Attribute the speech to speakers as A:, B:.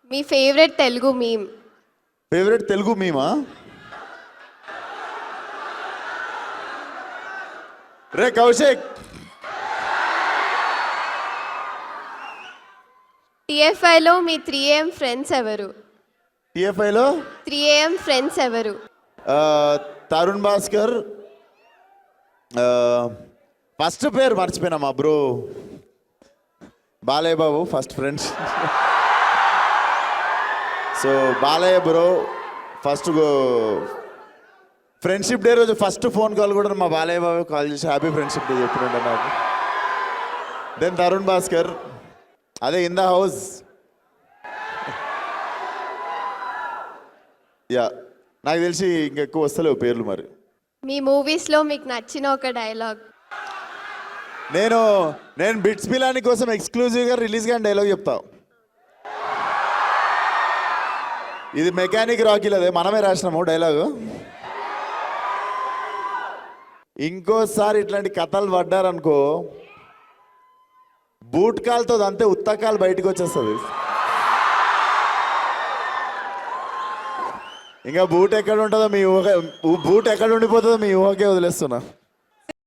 A: మీ favourite Telugu meme.
B: Favourite Telugu మీమా? రే కౌశిక్,
A: టీఎఫ్ఐలో మీ 3AM ఫ్రెండ్స్ ఎవరు?
B: టిఎఫ్ఐలో
A: 3AM ఫ్రెండ్స్ ఎవరు?
B: తరుణ్ భాస్కర్, ఫస్ట్ పేరు మర్చిపోయినా మా bro Balayya Babu first friends. So Balayya bro first friendship day రోజు ఫస్ట్ ఫోన్ కాల్ కూడా మా బాలయ్య బాబు కాల్ చేసి హ్యాపీ ఫ్రెండ్షిప్ డే చెప్పినండి నాకు. దెన్ తరుణ్ భాస్కర్, అదే ఇన్ ద హౌస్. యా, నాకు తెలిసి ఇంకెక్కువ వస్తలేవు పేర్లు మరి.
A: మీ మూవీస్లో మీకు నచ్చిన ఒక డైలాగ్.
B: నేను బిట్స్ పిలాని కోసం ఎక్స్క్లూజివ్గా రిలీజ్ కానీ డైలాగ్ చెప్తా. ఇది మెకానిక్ రాకీలు, అదే మనమే రాసినాము డైలాగు. ఇంకోసారి ఇట్లాంటి కథలు పడ్డారనుకో, బూట్ కాలుతో అంతే ఉత్తకాలు బయటకు వచ్చేస్తుంది. ఇంకా బూట్ ఎక్కడ ఉంటుందో మీ ఊహ, బూట్ ఎక్కడ ఉండిపోతుందో మీ ఊహకే వదిలేస్తున్నా.